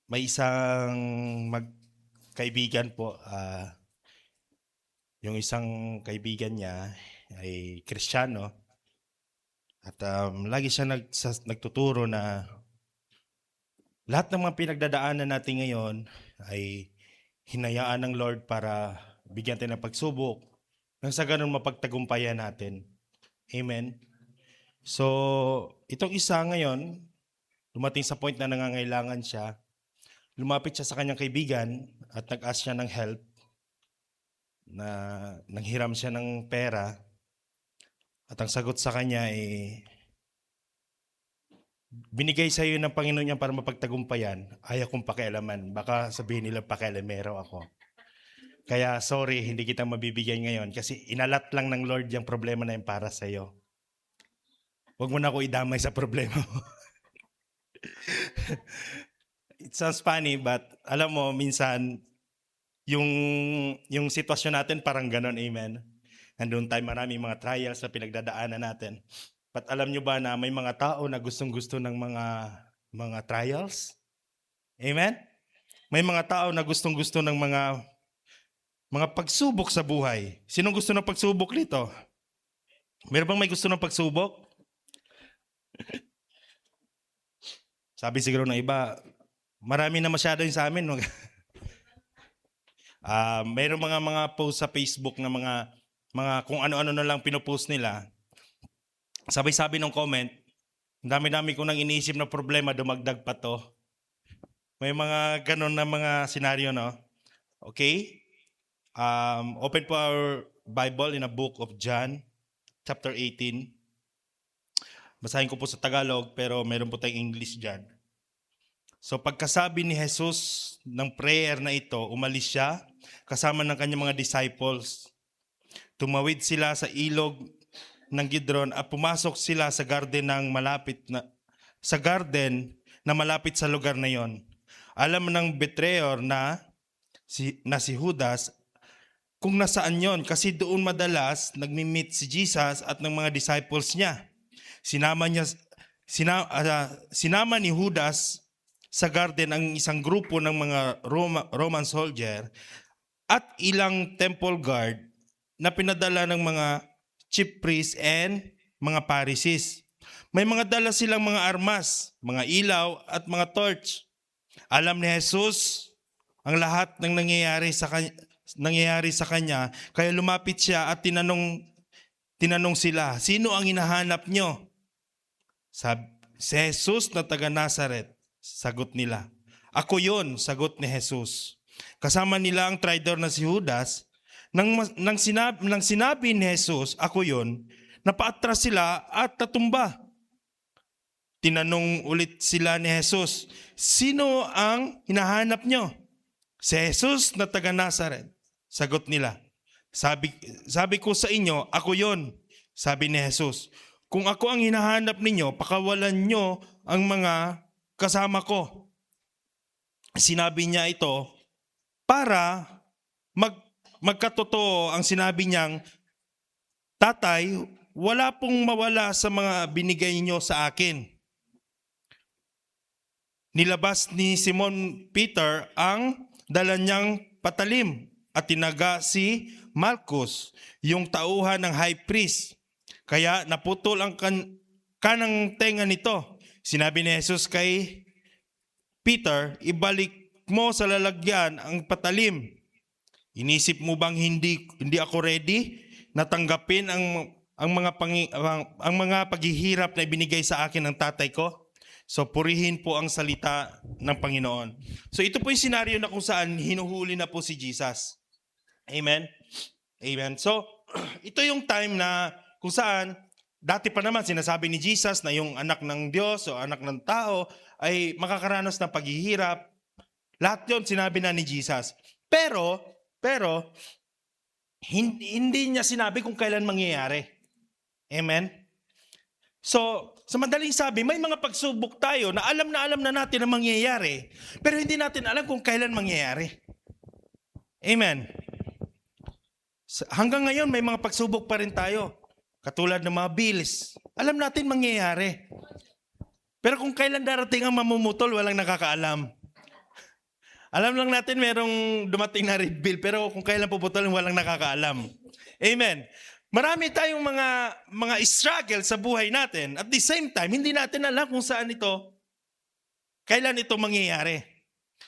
May isang kaibigan po, yung isang kaibigan niya ay Kristiyano at lagi siya nagtuturo na lahat ng mga pinagdadaanan natin ngayon ay hinayaan ng Lord para bigyan tayo ng pagsubok nang sa ganun mapagtagumpayan natin. Amen. So, itong isa ngayon, dumating sa point na nangangailangan siya, lumapit siya sa kanyang kaibigan at nag-ask siya ng help na nanghiram siya ng pera at ang sagot sa kanya ay binigay sa iyo ng Panginoon niya para mapagtagumpayan, ayaw kong pakialaman. Baka sabihin nila pakialamero ako. Kaya sorry, hindi kita mabibigyan ngayon kasi inalat lang ng Lord yung problema na yun para sa iyo. Huwag mo na ako idamay sa problema mo. It sounds funny but alam mo minsan yung sitwasyon natin parang ganon, amen. Nandun tayo maraming mga trials na pinagdadaanan natin. But alam nyo ba na may mga tao na gustong-gusto ng mga trials? Amen? May mga tao na gustong-gusto ng mga pagsubok sa buhay. Sinong gusto ng pagsubok dito? Meron bang may gusto ng pagsubok? Sabi siguro ng iba, marami na masyado yun sa amin. Mayroong mga post sa Facebook na mga kung ano-ano na lang pinopost nila. Sabi-sabi ng comment, dami-dami ko nang iniisip na problema, dumagdag pa to. May mga ganon na mga senaryo, no? Okay? Open po our Bible in a book of John, chapter 18. Basahin ko po sa Tagalog, pero meron po tayong English dyan. So pagkasabi ni Jesus ng prayer na ito, umalis siya kasama ng kanyang mga disciples. Tumawid sila sa ilog ng Gidron at pumasok sila sa garden na malapit sa lugar na yon. Alam ng betrayer na si Judas kung nasaan yon kasi doon madalas nagmi-meet si Jesus at ng mga disciples niya. Sinama ni Judas sa garden ang isang grupo ng mga Roman soldier at ilang temple guard na pinadala ng mga chief priests and mga Pharisees. May mga dala silang mga armas, mga ilaw at mga torch. Alam ni Jesus ang lahat ng nangyayari sa kanya, kaya lumapit siya at tinanong sila, sino ang hinahanap nyo? Si Jesus na taga Nazaret, sagot nila. Ako yon, sagot ni Jesus. Kasama nila ang traitor na si Judas. Nang sinabi ni Jesus, ako yon, napaatras sila at tatumba. Tinanong ulit sila ni Jesus, sino ang hinahanap nyo? Si Jesus na taga Nazaret. Sagot nila, sabi ko sa inyo, ako yon. Sabi ni Jesus, kung ako ang hinahanap ninyo, pakawalan nyo ang mga kasama ko. Sinabi niya ito para magkatotoo ang sinabi niyang, Tatay, wala pong mawala sa mga binigay niyo sa akin. Nilabas ni Simon Peter ang dala niyang patalim at tinaga si Malchus, yung tauhan ng high priest. Kaya naputol ang kanang tenga nito. Sinabi ni Jesus kay Peter, ibalik mo sa lalagyan ang patalim. Inisip mo bang hindi ako ready na tanggapin ang mga paghihirap na ibinigay sa akin ng tatay ko? So purihin po ang salita ng Panginoon. So ito po yung senaryo na kung saan hinuhuli na po si Jesus. Amen? Amen. So ito yung time na kung saan dati pa naman sinasabi ni Jesus na yung anak ng Diyos o anak ng tao ay makakaranas ng paghihirap. Lahat yun sinabi na ni Jesus. Pero hindi niya sinabi kung kailan mangyayari. Amen? So, sa madaling sabi, may mga pagsubok tayo na alam na natin na mangyayari, pero hindi natin alam kung kailan mangyayari. Amen? Hanggang ngayon, may mga pagsubok pa rin tayo. Katulad ng mga bills. Alam natin mangyayari. Pero kung kailan darating ang mamumutol, walang nakakaalam. Alam lang natin merong dumating na red bill, pero kung kailan puputulin, walang nakakaalam. Amen. Marami tayong mga struggle sa buhay natin. At the same time, hindi natin alam kung saan ito, kailan ito mangyayari.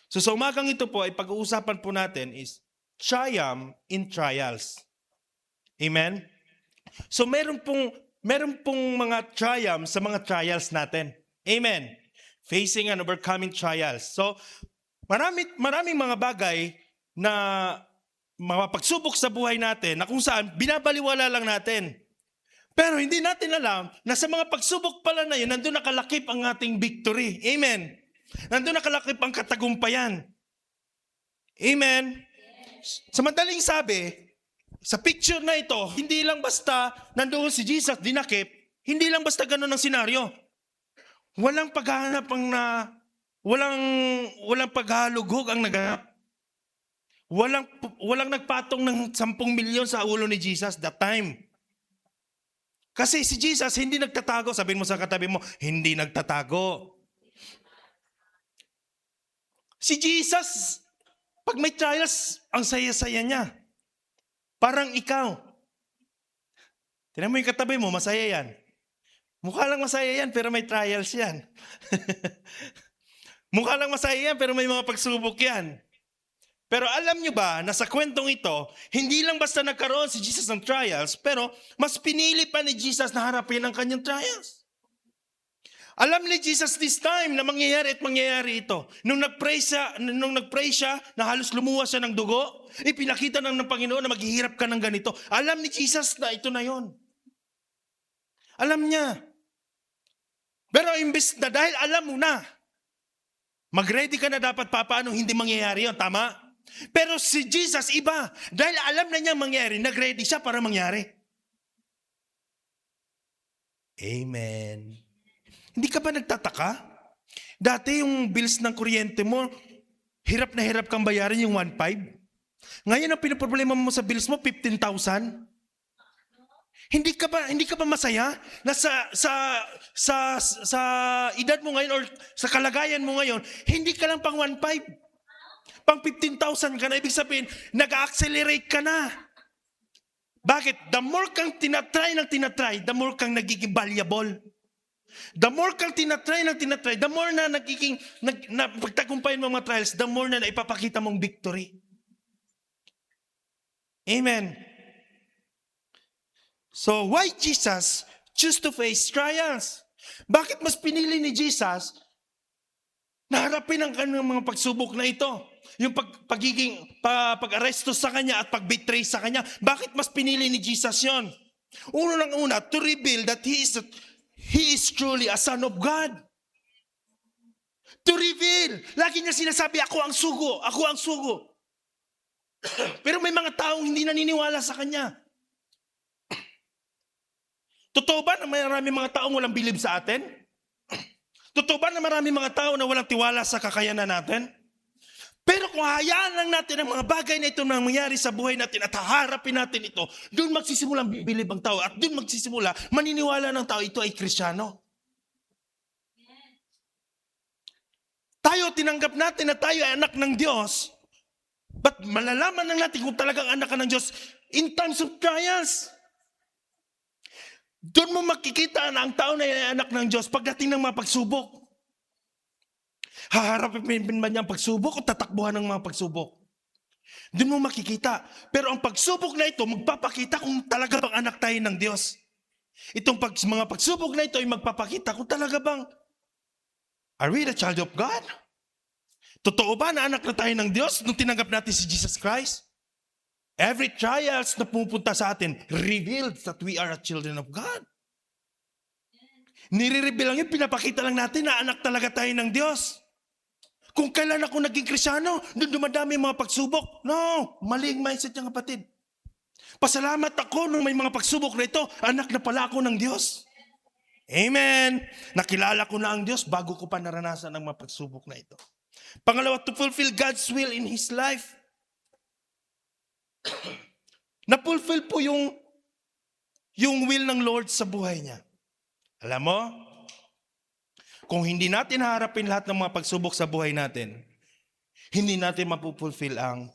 So sa umagang ito po, ay pag-uusapan po natin is triumph in trials. Amen? So meron pong mga triumph sa mga trials natin. Amen? Facing and overcoming trials. So, maraming mga bagay na mga pagsubok sa buhay natin na kung saan binabaliwala lang natin. Pero hindi natin alam na sa mga pagsubok pala na yun, nandun nakalakip ang ating victory. Amen. Nandun nakalakip ang katagumpayan. Amen. Sa madaling sabi, sa picture na ito, hindi lang basta nandoon si Jesus dinakip, hindi lang basta ganun ang senaryo. Walang paghahanap walang paghalughog ang naganap. Walang nagpatong ng 10 milyon sa ulo ni Jesus that time. Kasi si Jesus hindi nagtatago. Sabihin mo sa katabi mo, hindi nagtatago. Si Jesus, pag may trials, ang saya-saya niya. Parang ikaw. Tingnan mo yung katabi mo, masaya yan. Mukha lang masaya yan, pero may trials yan. Mukha lang masaya yan, pero may mga pagsubok yan. Pero alam nyo ba na sa kwentong ito, hindi lang basta nagkaroon si Jesus ng trials, pero mas pinili pa ni Jesus na harapin ang kanyang trials. Alam ni Jesus this time na mangyayari ito. Nung nag-pray siya, na halos lumuwas siya ng dugo, ipinakita ng Panginoon na maghihirap ka ng ganito. Alam ni Jesus na ito na yon. Alam niya. Pero imbes na dahil alam mo na, mag-ready ka na dapat paano hindi mangyayari yun, tama? Pero si Jesus iba, dahil alam na niya mangyari, nag-ready siya para mangyari. Amen. Hindi ka ba nagtataka? Dati yung bills ng kuryente mo, hirap na hirap kang bayarin yung 1.5. Ngayon ang pinaproblema mo sa bills mo, 15,000. Hindi ka ba masaya na sa edad mo ngayon or sa kalagayan mo ngayon, hindi ka lang pang 1.5, pang 15,000 ka na, ibig sabihin, nag-accelerate ka na. Bakit? The more kang tinatry, the more kang nagiging valuable. The more kang tinatry, the more na pagtagumpayan mo mga trials, the more na naipapakita mong victory. Amen. So, why Jesus choose to face trials? Bakit mas pinili ni Jesus na harapin ang kanyang mga pagsubok na ito? Yung pag-aresto sa kanya at pag-betray sa kanya. Bakit mas pinili ni Jesus yon? Una, to reveal that He is truly a Son of God. To reveal. Lagi niya sinasabi, ako ang sugo. Pero may mga taong hindi naniniwala sa kanya. Totoo ba na marami mga taong walang bilib sa atin? Totoo ba na marami mga tao na walang tiwala sa kakayanan natin? Pero kung hayaan lang natin ang mga bagay na ito na mangyari sa buhay natin at haharapin natin ito, doon magsisimula ang bibilib ang tao at doon magsisimula maniniwala ng tao ito ay Kristiyano. Tayo, tinanggap natin na tayo ay anak ng Diyos, but malalaman lang natin kung talagang anak ka ng Diyos in times of trials. Doon mo makikita na ang tao na ay anak ng Diyos pagdating ng mga pagsubok. Haharapin ba niya ang pagsubok o tatakbuhan ng mga pagsubok? Doon mo makikita. Pero ang pagsubok na ito, magpapakita kung talaga bang anak tayo ng Diyos. Mga pagsubok na ito ay magpapakita kung talaga bang, are we the child of God? Totoo ba na anak na tayo ng Diyos nung tinanggap natin si Jesus Christ? Every trials na pupunta sa atin reveals that we are a children of God. Nire-reveal lang yun, pinapakita lang natin na anak talaga tayo ng Diyos. Kung kailan ako naging Kristiyano, doon dumadami mga pagsubok. No, maling mindset yung kapatid. Pasalamat ako nung may mga pagsubok na ito, anak na pala ako ng Diyos. Amen. Nakilala ko na ang Diyos bago ko pa naranasan ang mga pagsubok na ito. Pangalawa, to fulfill God's will in His life. Na-fulfill po yung will ng Lord sa buhay niya. Alam mo, kung hindi natin haharapin lahat ng mga pagsubok sa buhay natin, hindi natin mapupulfill ang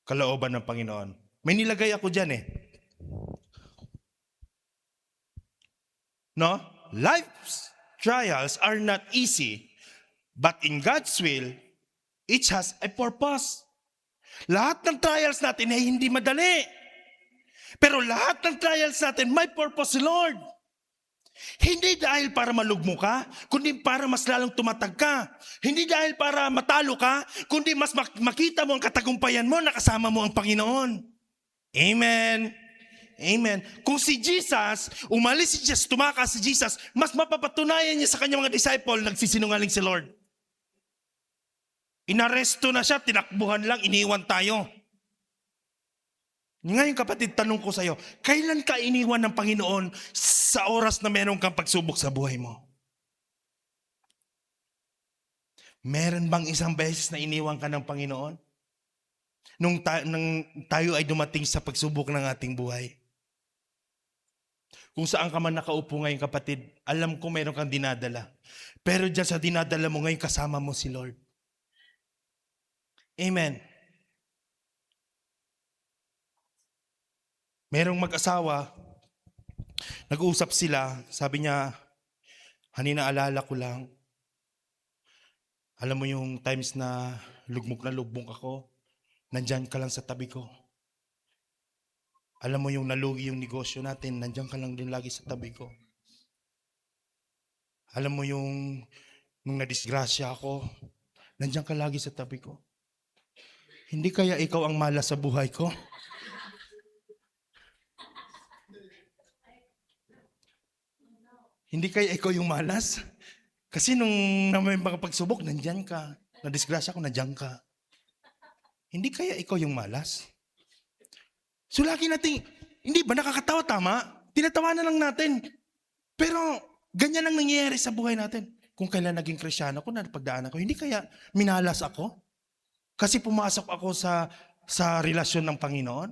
kalooban ng Panginoon. May nilagay ako dyan eh. No? Life's trials are not easy, but in God's will, each has a purpose. Lahat ng trials natin ay hindi madali. Pero lahat ng trials natin may purpose si Lord. Hindi dahil para malugmo ka, kundi para mas lalong tumatag ka. Hindi dahil para matalo ka, kundi mas makita mo ang katagumpayan mo na kasama mo ang Panginoon. Amen. Amen. Kung si Jesus, umalis si Jesus, tumakas si Jesus, mas mapapatunayan niya sa kanyang mga disciple, nagsisinungaling si Lord. Inaresto na siya, tinakbuhan lang, iniwan tayo. Ngayon kapatid, tanong ko sa iyo, kailan ka iniwan ng Panginoon sa oras na meron kang pagsubok sa buhay mo? Meron bang isang beses na iniwan ka ng Panginoon? Nung tayo ay dumating sa pagsubok ng ating buhay. Kung saan ka man nakaupo ngayon kapatid, alam ko meron kang dinadala. Pero dyan sa dinadala mo ngayon, kasama mo si Lord. Amen. Merong mag-asawa, nag-uusap sila, sabi niya, "Honey, naalala ko lang, alam mo yung times na lugmok ako, nandyan ka lang sa tabi ko. Alam mo yung nalugi yung negosyo natin, nandyan ka lang din lagi sa tabi ko. Alam mo yung nung nadisgrasya ako, nandyan ka lagi sa tabi ko. Hindi kaya ikaw ang malas sa buhay ko?" Hindi kaya ikaw yung malas? Kasi nung may mga pagsubok, nandyan ka. Nadisgrasya ko, nandyan ka. Hindi kaya ikaw yung malas? So lagi natin, hindi ba nakakatawa, tama? Tinatawanan lang natin. Pero ganyan ang nangyayari sa buhay natin. Kung kailan naging Kristyano ko, napagdaan ako, hindi kaya minalas ako? Kasi pumasok ako sa relasyon ng Panginoon?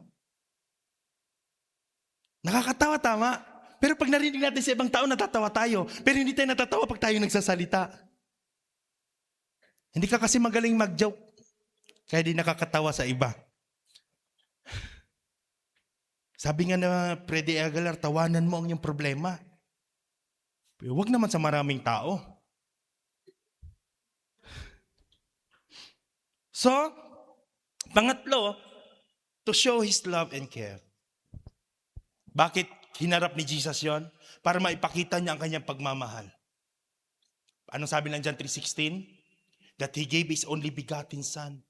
Nakakatawa, tama? Pero pag narinig natin sa ibang tao, natatawa tayo. Pero hindi tayo natatawa pag tayo nagsasalita. Hindi ka kasi magaling mag-joke. Kaya di nakakatawa sa iba. Sabi nga na Freddy Aguilar, tawanan mo ang iyong problema. Pero huwag naman sa maraming tao. So, pangatlo, to show His love and care. Bakit hinarap ni Jesus yon? Para maipakita niya ang kanyang pagmamahal. Anong sabi ng John 3:16? That He gave His only begotten Son.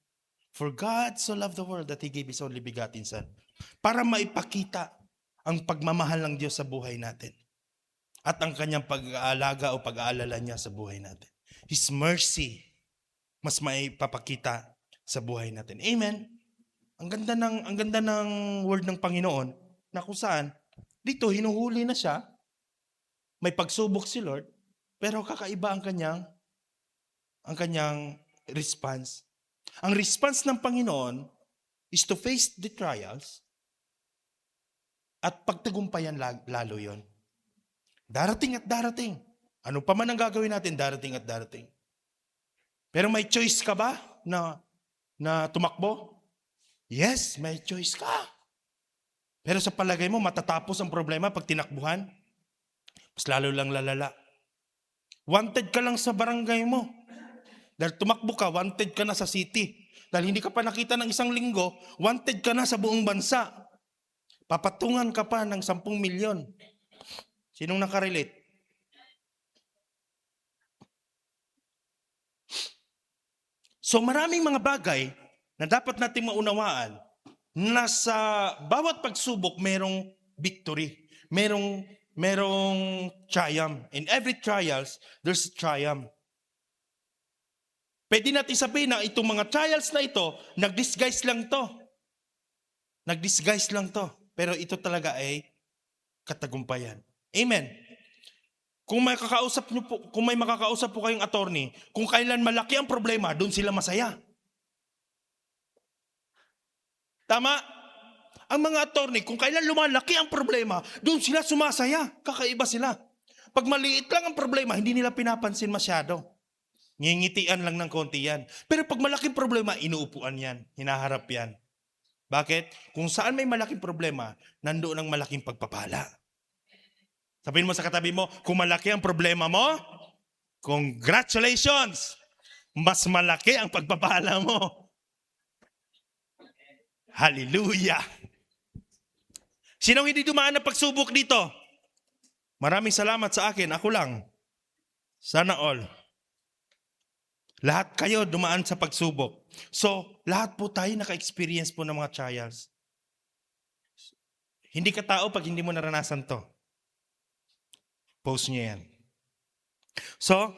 For God so loved the world that He gave His only begotten Son. Para maipakita ang pagmamahal ng Diyos sa buhay natin. At ang kanyang pag-aalaga o pag-aalala niya sa buhay natin. His mercy, mas maipapakita sa buhay natin. Amen? Ang ganda ng word ng Panginoon na kung saan dito, hinuhuli na siya. May pagsubok si Lord. Pero kakaiba ang kanyang response. Ang response ng Panginoon is to face the trials at pagtagumpayan lalo yon. Darating at darating. Ano pa man ang gagawin natin, darating at darating. Pero may choice ka ba na tumakbo? Yes, may choice ka. Pero sa palagay mo, matatapos ang problema pag tinakbuhan? Mas lalo lang lalala. Wanted ka lang sa barangay mo. Dahil tumakbo ka, wanted ka na sa city. Dahil hindi ka pa nakita ng 1 linggo, wanted ka na sa buong bansa. Papatungan ka pa ng 10 milyon. Sinong nakarelate? So maraming mga bagay na dapat nating maunawaan na sa bawat pagsubok merong victory, merong triumph. In every trials, there's a triumph. Pwede natin sabihin na itong mga trials na ito, nag-disguise lang to. Nag-disguise lang to. Pero ito talaga ay katagumpayan. Amen. Kung may makakausap po kayong attorney, kung kailan malaki ang problema, doon sila masaya. Tama? Ang mga attorney, kung kailan lumalaki ang problema, doon sila sumasaya. Kakaiba sila. Pag maliit lang ang problema, hindi nila pinapansin masyado. Ngingitian lang ng konti yan. Pero pag malaking problema, inuupuan yan. Hinaharap yan. Bakit? Kung saan may malaking problema, nandoon ang malaking pagpapala. Sabihin mo sa katabi mo, kung malaki ang problema mo, congratulations! Mas malaki ang pagpapala mo. Hallelujah! Sinong hindi dumaan ng pagsubok dito? Maraming salamat sa akin. Ako lang. Sana all. Lahat kayo dumaan sa pagsubok. So, lahat po tayo naka-experience po ng mga trials. Hindi ka tao pag hindi mo naranasan to. Post niyo yan. So,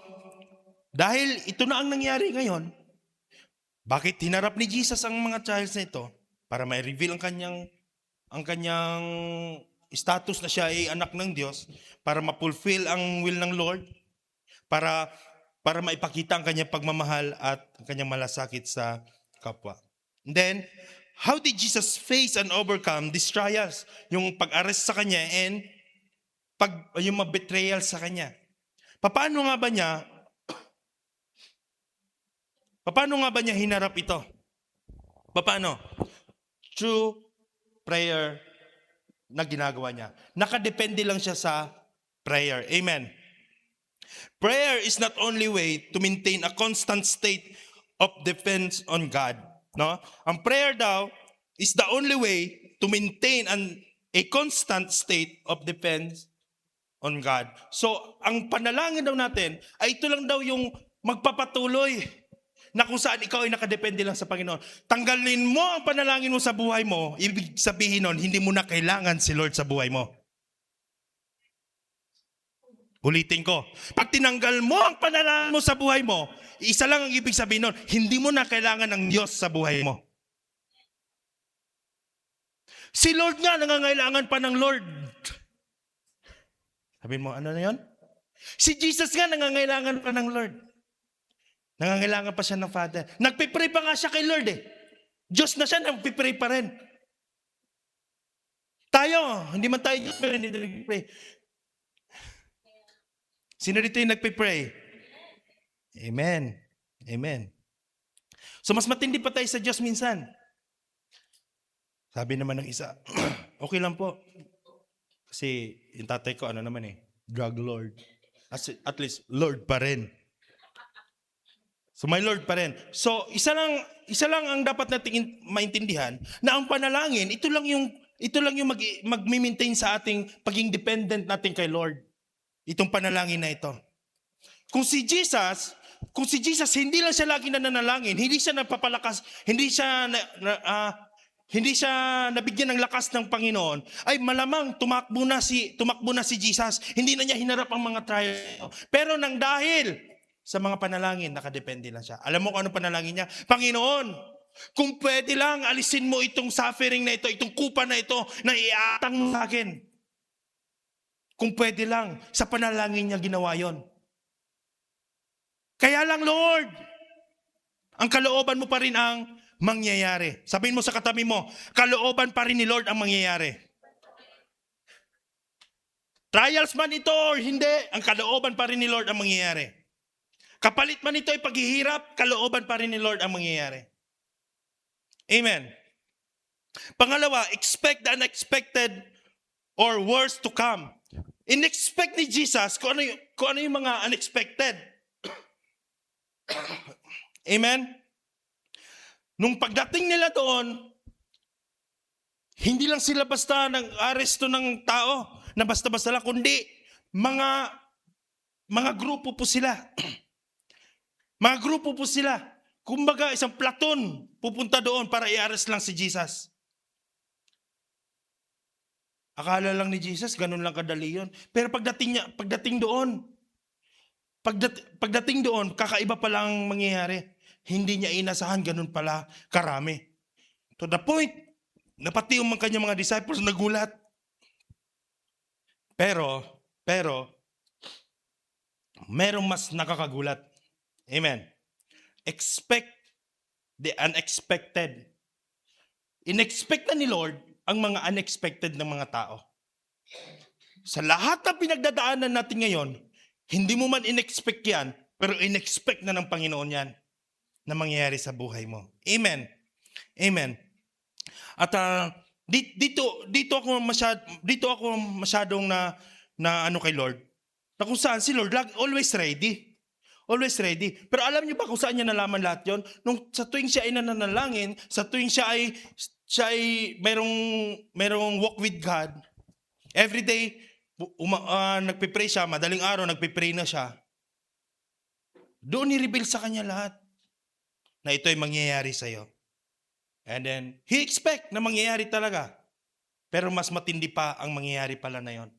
dahil ito na ang nangyari ngayon, bakit hinarap ni Jesus ang mga trials na ito? Para ma-reveal ang kanyang status na siya ay anak ng Diyos, para ma-fulfill ang will ng Lord, para maipakita ang kanyang pagmamahal at ang kanyang malasakit sa kapwa. And then, how did Jesus face and overcome these trials? Yung pag-arrest sa kanya and yung betrayal sa kanya. Paano nga ba niya hinarap ito? Paano? Through prayer na ginagawa niya. Nakadepende lang siya sa prayer. Amen. Prayer is not only way to maintain a constant state of defense on God. No? Ang prayer daw is the only way to maintain a constant state of defense on God. So, ang panalangin daw natin ay ito lang daw yung magpapatuloy na kung saan ikaw ay nakadepende lang sa Panginoon. Tanggalin mo ang panalangin mo sa buhay mo, ibig sabihin nun, hindi mo na kailangan si Lord sa buhay mo. Ulitin ko. Pag tinanggal mo ang panalangin mo sa buhay mo, isa lang ang ibig sabihin nun, hindi mo na kailangan ng Diyos sa buhay mo. Si Lord nga nangangailangan pa ng Lord. Sabihin mo, ano na yun? Si Jesus nga nangangailangan pa ng Lord. Nangangailangan pa siya ng Father. Nagpipray pa nga siya kay Lord eh. Diyos na siya, nagpipray pa rin. Tayo, hindi man tayo Diyos, pero hindi tayo nagpipray. Sino dito yung nagpipray? Amen. Amen. So mas matindi pa tayo sa Diyos minsan. Sabi naman ng isa, okay lang po. Kasi yung tatay ko, drug lord. At least, Lord pa rin. So may Lord pa rin. So isa lang ang dapat nating maintindihan na ang panalangin, ito lang yung mag-maintain sa ating pagiging dependent natin kay Lord. Itong panalangin na ito. Kung si Jesus hindi lang siya lagi nananalangin, hindi siya napapalakas, hindi siya nabigyan ng lakas ng Panginoon, ay malamang tumakbo na si Jesus. Hindi na niya hinarap ang mga trials. Pero nang dahil sa mga panalangin, nakadepende lang siya. Alam mo kung ano panalangin niya? Panginoon, kung pwede lang, alisin mo itong suffering na ito, itong kupa na ito, na iatang mo sa akin. Kung pwede lang, sa panalangin niya ginawa yon. Kaya lang, Lord, ang kalooban mo pa rin ang mangyayari. Sabihin mo sa katabi mo, kalooban pa rin ni Lord ang mangyayari. Trials man ito or hindi, ang kalooban pa rin ni Lord ang mangyayari. Kapalit man ito ay paghihirap, kalooban pa rin ni Lord ang mangyayari. Amen. Pangalawa, expect the unexpected or worse to come. In-expect ni Jesus kung ano yung mga unexpected. Amen? Nung pagdating nila doon, hindi lang sila basta nag-aresto ng tao, na basta-basta lang, kundi mga grupo po sila. Mga grupo po sila. Kumbaga, isang platon pupunta doon para i-arrest lang si Jesus. Akala lang ni Jesus, ganun lang kadali yun. Pero pagdating doon, kakaiba pala ang mangyayari. Hindi niya inasahan, ganun pala karami. To the point, na pati yung kanyang mga disciples nagulat. Pero, merong mas nakakagulat. Amen. Expect the unexpected. Inexpect na ni Lord ang mga unexpected ng mga tao. Sa lahat ng pinagdadaanan natin ngayon, hindi mo man inexpect yan, Pero in-expect na ng Panginoon yan na mangyayari sa buhay mo. Amen. Amen. At dito ako masyadong na ano kay Lord. Na kung saan si Lord always ready. Always ready. Pero alam niyo ba kung saan niya nalaman lahat 'yon? Sa tuwing siya ay nananalangin, sa tuwing siya ay merong walk with God. Every day nagpe-pray siya, madaling araw nagpe-pray na siya. Doon ni-reveal sa kanya lahat na ito ay mangyayari sa iyo. And then, he expect na mangyayari talaga. Pero mas matindi pa ang mangyayari pala na yon.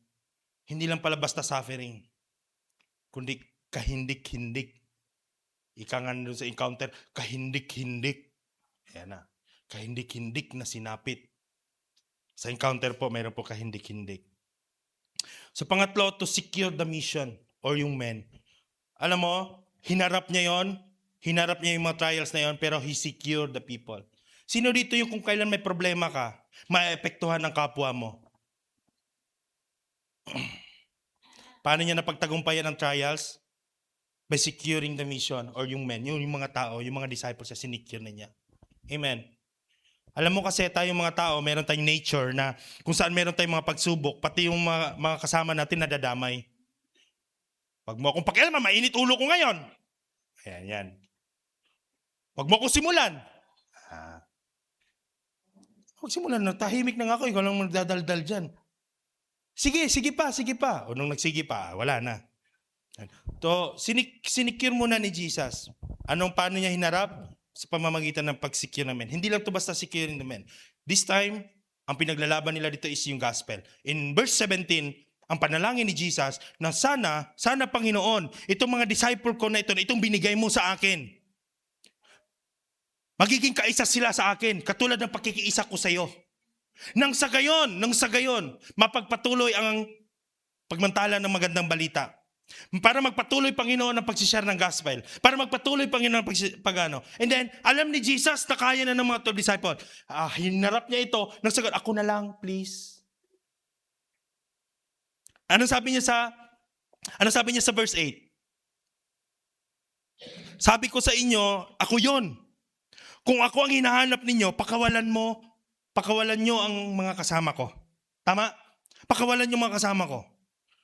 Hindi lang pala basta suffering, kundi kahindik-hindik. Ika nga doon sa encounter, kahindik-hindik. Ayan na. Kahindik-hindik na sinapit. Sa encounter po, mayroon po kahindik-hindik. So pangatlo, to secure the mission or yung men. Alam mo, hinarap niya yon. Hinarap niya yung mga trials na yon, pero he secured the people. Sino dito yung kung kailan may problema ka, maepektuhan ng kapwa mo? Paano niya napagtagumpayan ang trials? By securing the mission or yung men, yung mga tao, yung mga disciples siya, sinecure na niya. Amen. Alam mo kasi tayong mga tao, meron tayong nature na kung saan meron tayong mga pagsubok, pati yung mga kasama natin nadadamay. Pag mo akong pakialaman, mainit ulo ko ngayon. Ayan, yan. Pag mo akong simulan. Huwag simulan na, tahimik na nga ako, ikaw lang magdadaldal dyan. Sige pa. O nung nagsige pa, wala na. So, sinicure muna ni Jesus. Paano niya hinarap? Sa pamamagitan ng pag-secure ng men. Hindi lang to basta securing the men. This time, ang pinaglalaban nila dito is yung gospel. In verse 17, ang panalangin ni Jesus na sana Panginoon, itong mga disciple ko na ito, itong binigay mo sa akin. Magiging kaisa sila sa akin, katulad ng pagkikiisa ko sa iyo. Nang sa gayon, mapagpatuloy ang pagmantala ng magandang balita. Para magpatuloy, Panginoon, ang pagsishare ng gospel. Para magpatuloy, Panginoon, ang pagano. And then, alam ni Jesus na kaya na ng mga disciple. Hinarap niya ito, nang sagot, ako na lang, please. Ano sabi niya sa verse 8? Sabi ko sa inyo, ako yon. Kung ako ang hinahanap ninyo, pakawalan nyo ang mga kasama ko. Tama? Pakawalan nyo mga kasama ko.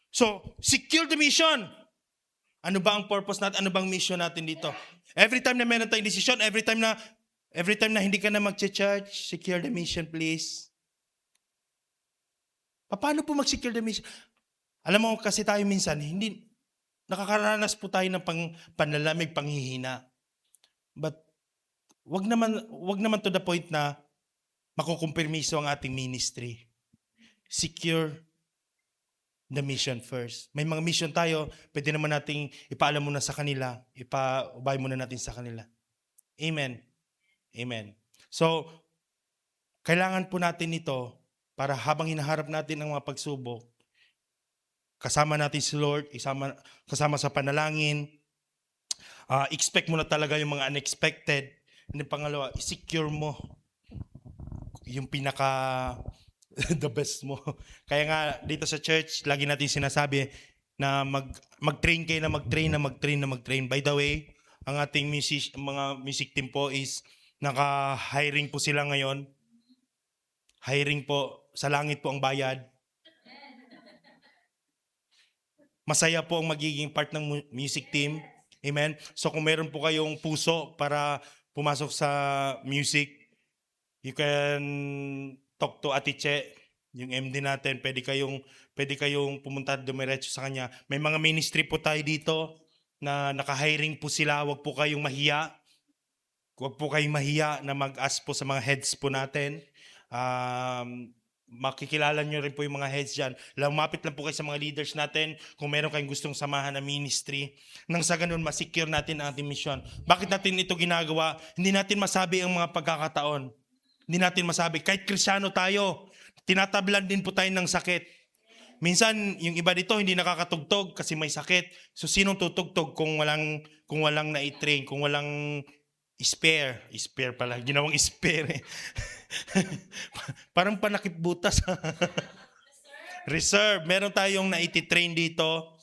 So, secure the mission. Ano ba ang purpose natin? Ano bang mission natin dito? Every time na meron tayong decision, every time na hindi ka na mag-church, secure the mission, please. Paano po mag-secure the mission? Alam mo, kasi tayo minsan, hindi, nakakaranas po tayo ng panlalamig, panghihina. But, wag naman to the point na makukumpermiso ang ating ministry. Secure the mission first. May mga mission tayo, pwede naman nating ipaalam muna sa kanila, ipaubay muna natin sa kanila. Amen. Amen. So, kailangan po natin ito para habang hinaharap natin ang mga pagsubok, kasama natin si Lord, kasama sa panalangin, expect mo na talaga yung mga unexpected. And then pangalawa, i-secure mo yung pinaka the best mo. Kaya nga dito sa church, lagi natin sinasabi na mag-train kayo na mag-train. By the way, ang ating mga music team po is naka-hiring po sila ngayon. Hiring po, sa langit po ang bayad. Masaya po ang magiging part ng music team. Amen? So kung meron po kayong puso para pumasok sa music, you can talk to Ate Che, yung MD natin. Pwede kayong pumunta dumiretso sa kanya. May mga ministry po tayo dito na naka-hiring po sila. Huwag po kayong mahiya. Huwag po kayong mahiya na mag-ask po sa mga heads po natin. Makikilala nyo rin po yung mga heads dyan. Lumapit lang po kayo sa mga leaders natin kung meron kayong gustong samahan na ministry. Nang sa ganun, masecure natin ang ating mission. Bakit natin ito ginagawa? Hindi natin masabi ang mga pagkakataon. Hindi natin masabi. Kahit Kristiyano tayo, tinatablan din po tayo ng sakit. Minsan, yung iba dito hindi nakakatugtog kasi may sakit. So, sinong tutugtog kung walang na-train, kung walang spare pala, ginawang spare eh. Parang panakip butas. Reserve. Meron tayong na-train dito.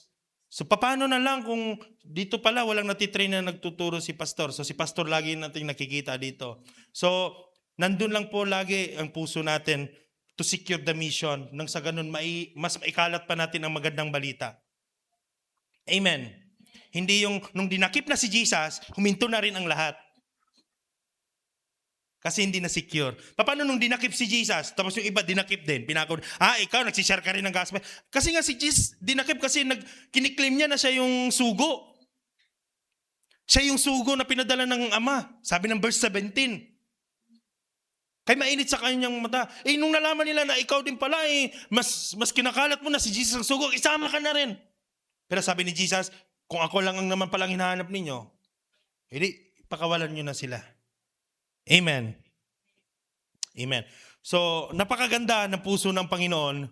So paano na lang kung dito pala walang natitrain na nagtuturo si pastor. So si pastor lagi natin nakikita dito. So nandun lang po lagi ang puso natin to secure the mission. Nang sa ganun, mas maikalat pa natin ang magandang balita. Amen. Hindi yung nung dinakip na si Jesus, huminto na rin ang lahat. Kasi hindi na secure. Paano nung dinakip si Jesus, tapos yung iba dinakip din, pinako, ikaw nagsishare ka rin ng gospel. Kasi nga si Jesus, dinakip kasi kiniklaim niya na siya yung sugo. Siya yung sugo na pinadala ng Ama. Sabi ng verse 17. Kaya mainit sa kanyang mata. Nung nalaman nila na ikaw din pala, mas kinakalat mo na si Jesus ang sugo, isama ka na rin. Pero sabi ni Jesus, kung ako lang ang naman palang hinahanap ninyo, hindi, pakawalan nyo na sila. Amen. Amen. So, napakaganda ng puso ng Panginoon.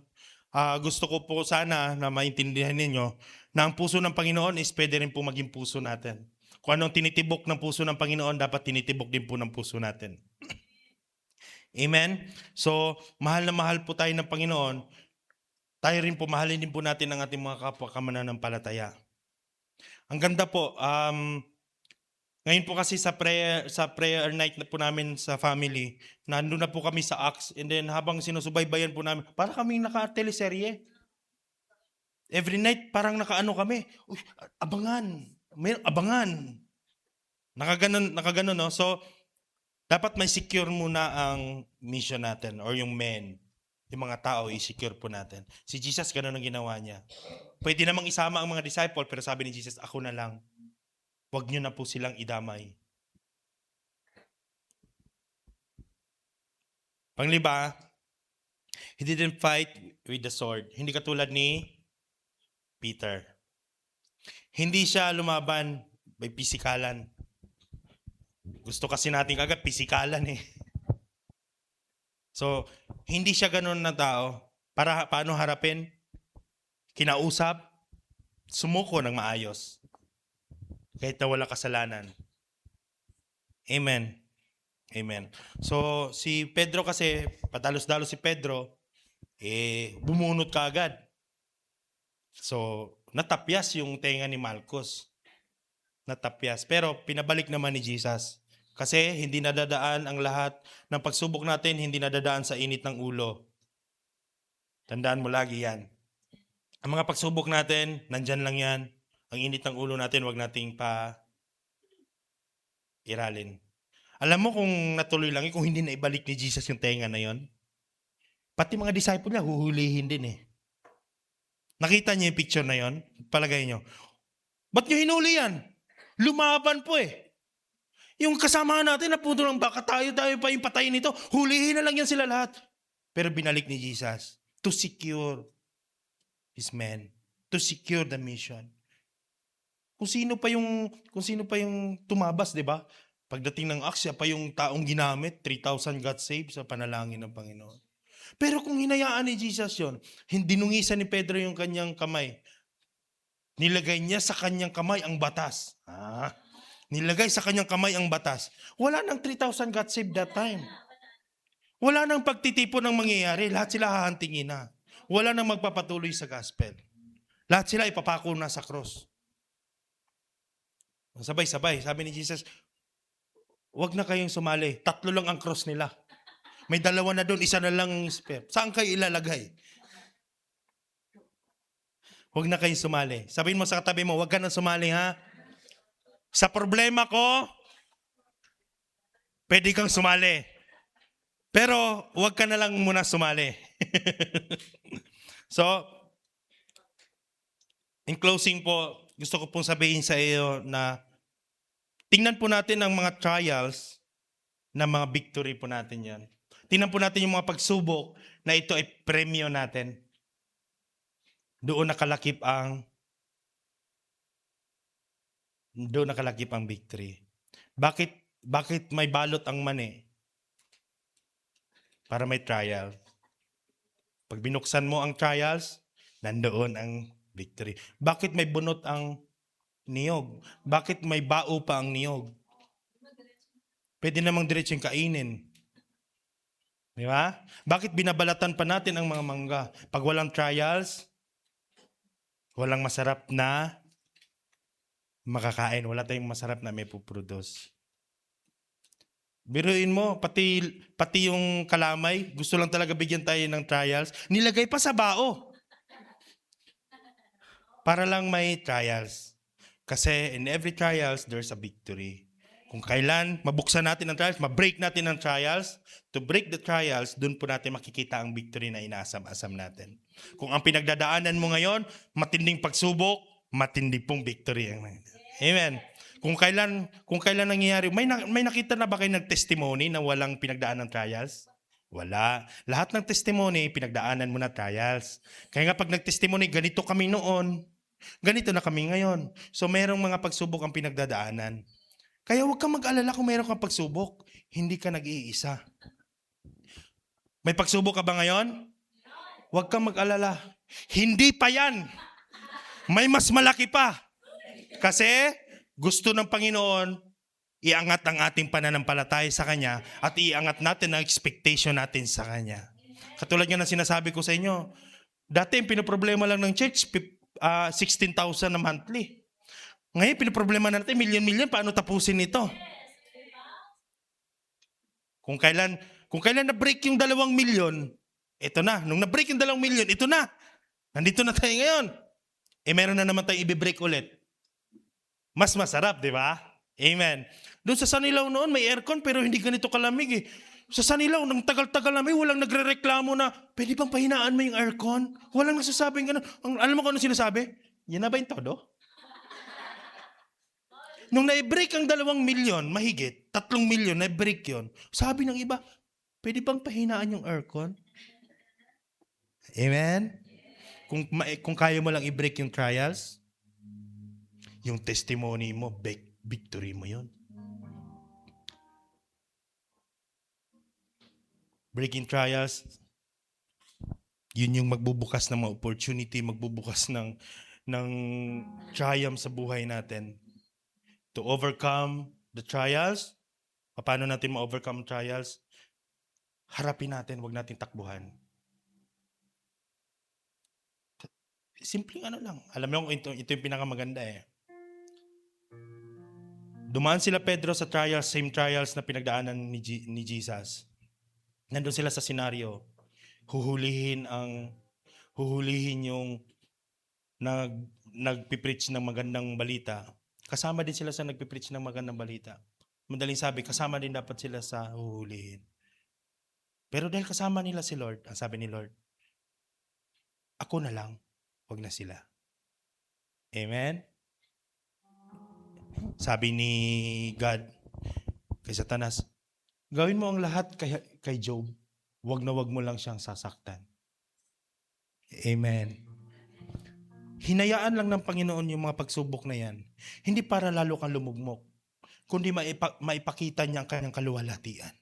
Gusto ko po sana na maintindihan ninyo na ang puso ng Panginoon is pwede rin po maging puso natin. Kung anong tinitibok ng puso ng Panginoon, dapat tinitibok din po ng puso natin. Amen? So, mahal na mahal po tayo ng Panginoon. Tayo rin po, mahalin din po natin ang ating mga kapwa kamananampalataya. Ang ganda po, ngayon po kasi sa prayer night na po namin sa family, nandun na po kami sa Acts, and then habang sinusubaybayan po namin, para kaming naka-teleserye. Every night, parang nakaano kami. Uy, abangan. May abangan. Nakaganon, no? So, dapat may secure muna ang mission natin or yung men. Yung mga tao, i-secure po natin. Si Jesus, ganun ang ginawa niya. Pwede namang isama ang mga disciple, pero sabi ni Jesus, ako na lang. Huwag nyo na po silang idamay. Panglima, he didn't fight with the sword. Hindi katulad ni Peter. Hindi siya lumaban by pisikalan. Gusto kasi natin agad pisikalan eh. So, hindi siya ganun na tao. Paano harapin? Kinausap, sumuko ng maayos. Kahit na wala kasalanan. Amen. Amen. So, si Pedro kasi, padalos-dalos si Pedro, bumunot ka agad. So, natapyas yung tenga ni Malchus. Natapyas. Pero, pinabalik naman ni Jesus. Kasi, hindi nadadaan ang lahat ng pagsubok natin, hindi nadadaan sa init ng ulo. Tandaan mo lagi yan. Ang mga pagsubok natin, nandyan lang yan. Ang init ng ulo natin, wag nating iralin. Alam mo kung natuloy lang kung hindi na ibalik ni Jesus yung tenga na yon, pati mga disciple niya huhulihin din eh. Nakita niyo yung picture na yon? Palagay niyo. Ba't niyo hinuli yan? Lumaban po eh. Yung kasama natin, napunto lang baka tayo pa yung patayin nito. Hulihin na lang yan sila lahat. Pero binalik ni Jesus to secure his men, to secure the mission. Kung sino pa yung tumabas, 'di ba? Pagdating ng Acts, pa yung taong ginamit, 3,000 got saved sa panalangin ng Panginoon. Pero kung hinayaan ni Jesus yon, dinungisan ni Pedro yung kanyang kamay. Nilagay niya sa kanyang kamay ang batas. Nilagay sa kanyang kamay ang batas. Wala nang 3,000 got saved that time. Wala nang pagtitipon ng mangyayari. Lahat sila hahantingin na. Wala nang magpapatuloy sa gospel. Lahat sila ipapako na sa cross. Sabay-sabay. Sabi ni Jesus, huwag na kayong sumali. 3 lang ang cross nila. May 2 na doon, 1 na lang spare. Saan kayo ilalagay? Huwag na kayong sumali. Sabihin mo sa katabi mo, huwag ka nang sumali ha. Sa problema ko, pwede kang sumali. Pero huwag ka na lang muna sumali. So, in closing po, gusto ko pong sabihin sa iyo na tingnan po natin ang mga trials na mga victory po natin yan. Tingnan po natin yung mga pagsubok na ito ay premyo natin. Doon nakalakip ang victory. Bakit may balot ang mani? Para may trial. Pag binuksan mo ang trials, nandoon ang victory. Bakit may bunot ang niyog? Bakit may bao pa ang niyog? Pwede namang diretsong kainin. Di ba? Bakit binabalatan pa natin ang mga mangga? Pag walang trials, Walang masarap na makakain. Wala tayong masarap na may puproduce. Biruin mo, pati yung kalamay, gusto lang talaga bigyan tayo ng trials. Nilagay pa sa bao. Para lang may trials. Kasi in every trials, there's a victory. Kung kailan mabuksan natin ang trials, ma-break natin ang trials, to break the trials, dun po natin makikita ang victory na inaasam-asam natin. Kung ang pinagdadaanan mo ngayon, matinding pagsubok, matindi pong victory. Amen. Kung kailan nangyayari, may nakita na ba kayo ng testimony na walang pinagdaan ng trials? Wala. Lahat ng testimony, pinagdaanan mo na trials. Kaya nga pag nag-testimony, ganito kami noon, ganito na kami ngayon. So merong mga pagsubok ang pinagdadaanan. Kaya huwag kang mag-alala kung meron kang pagsubok. Hindi ka nag-iisa. May pagsubok ka ba ngayon? Huwag kang mag-alala. Hindi pa yan. May mas malaki pa. Kasi gusto ng Panginoon, iangat ang ating pananampalataya sa Kanya at iangat natin ang expectation natin sa Kanya. Katulad nga ng sinasabi ko sa inyo, dati yung pinoproblema lang ng church, 16,000 na monthly. Ngayon, pinoproblema natin, milyon-milyon, paano tapusin ito? Kung kailan na-break yung 2 milyon, ito na. Nung na-break yung 2 milyon, ito na. Nandito na tayo ngayon. Meron na naman tayong i-break ulit. Mas masarap, di ba? Amen. Doon sa Sanilaw noon, may aircon pero hindi ganito kalamig eh. Sa Sanilaw, nang tagal-tagal na walang nagre-reklamo na, pwede bang pahinaan mo yung aircon? Walang nagsasabing gano'n. Alam mo kung ano sinasabi? Yan na ba yung todo? Nung na-break ang 2 milyon, mahigit, 3 milyon, na-break yun. Sabi ng iba, pwede bang pahinaan yung aircon? Amen? Kung kaya mo lang i-break yung trials, yung testimony mo, victory mo yun. Breaking trials, yun yung magbubukas ng mga opportunity, magbubukas ng triumph sa buhay natin. To overcome the trials, paano natin ma-overcome trials? Harapin natin, wag natin takbuhan. Simpleng ano lang. Alam mo, ito yung pinakamaganda eh. Dumaan sila Pedro sa trials, same trials na pinagdaanan ni Jesus. Nandun sila sa senaryo. Huhulihin yung nagpipreach ng magandang balita. Kasama din sila sa nagpipreach ng magandang balita. Madaling sabi, kasama din dapat sila sa huhulihin. Pero dahil kasama nila si Lord, ang sabi ni Lord, ako na lang, wag na sila. Amen? Sabi ni God kay Satanas, gawin mo ang lahat kay Job, wag na wag mo lang siyang sasaktan. Amen. Hinayaan lang ng Panginoon yung mga pagsubok na yan. Hindi para lalo kang lumugmok, kundi maipakita niya ang kanyang kaluwalhatian.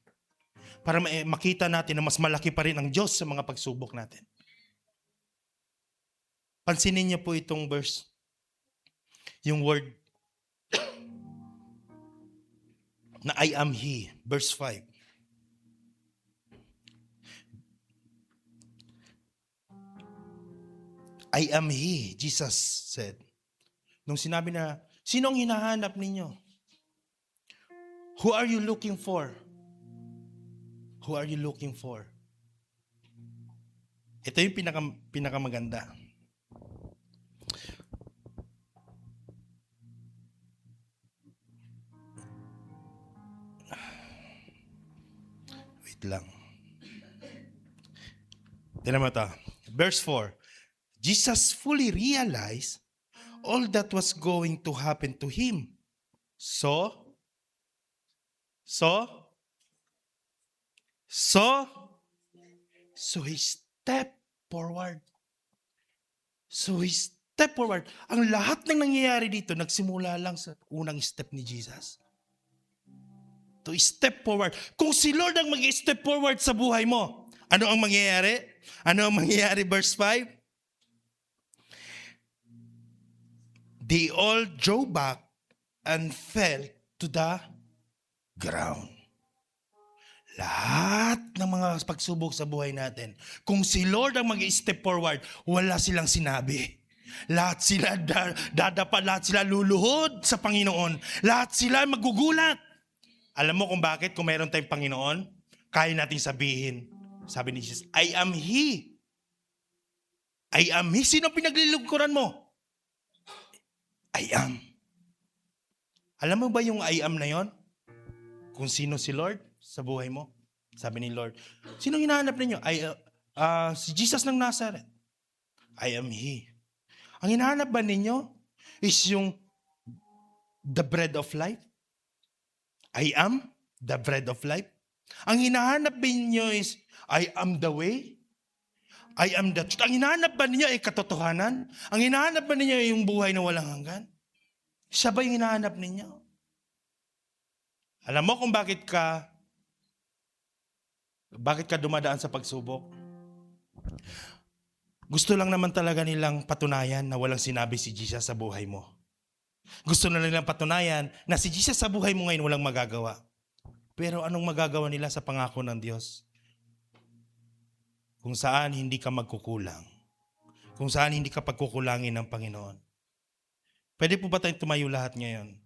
Para makita natin na mas malaki pa rin ang Diyos sa mga pagsubok natin. Pansinin niyo po itong verse. Yung word na I am He. Verse 5. I am He, Jesus said. Nung sinabi na, sino ang hinahanap ninyo? Who are you looking for? Who are you looking for? Ito yung pinakamaganda. Wait lang. Tignan mo ito. Verse 4. Jesus fully realized all that was going to happen to him. So he stepped forward. Ang lahat ng nangyayari dito, nagsimula lang sa unang step ni Jesus. To step forward. Kung si Lord ang mag-step forward sa buhay mo, ano ang mangyayari? Verse 5? They all drew back and fell to the ground. Lahat ng mga pagsubok sa buhay natin, kung si Lord ang mag-step forward, wala silang sinabi. Lahat sila dadapa, lahat sila luluhod sa Panginoon. Lahat sila magugulat. Alam mo kung bakit? Kung mayroon tayong Panginoon, kaya nating sabihin, sabi ni Jesus, I am He. I am He. Sino pinaglilingkuran mo? I am. Alam mo ba yung I am na yon? Kung sino si Lord sa buhay mo? Sabi ni Lord, sino hinahanap ninyo? Si Jesus ng Nazareth. I am He. Ang hinahanap ba ninyo is yung the bread of life? I am the bread of life. Ang hinahanap ba ninyo is I am the way? I am the truth. Ang hinahanap ba ninyo ay katotohanan? Ang hinahanap ba ninyo ay yung buhay na walang hanggan? Siya ba yung hinahanap ninyo? Alam mo kung bakit ka dumadaan sa pagsubok? Gusto lang naman talaga nilang patunayan na walang sinabi si Jesus sa buhay mo. Gusto na nilang patunayan na si Jesus sa buhay mo ngayon walang magagawa. Pero anong magagawa nila sa pangako ng Diyos? Kung saan hindi ka magkukulang. Kung saan hindi ka pagkukulangin ng Panginoon. Pwede po ba tayong tumayo lahat ngayon?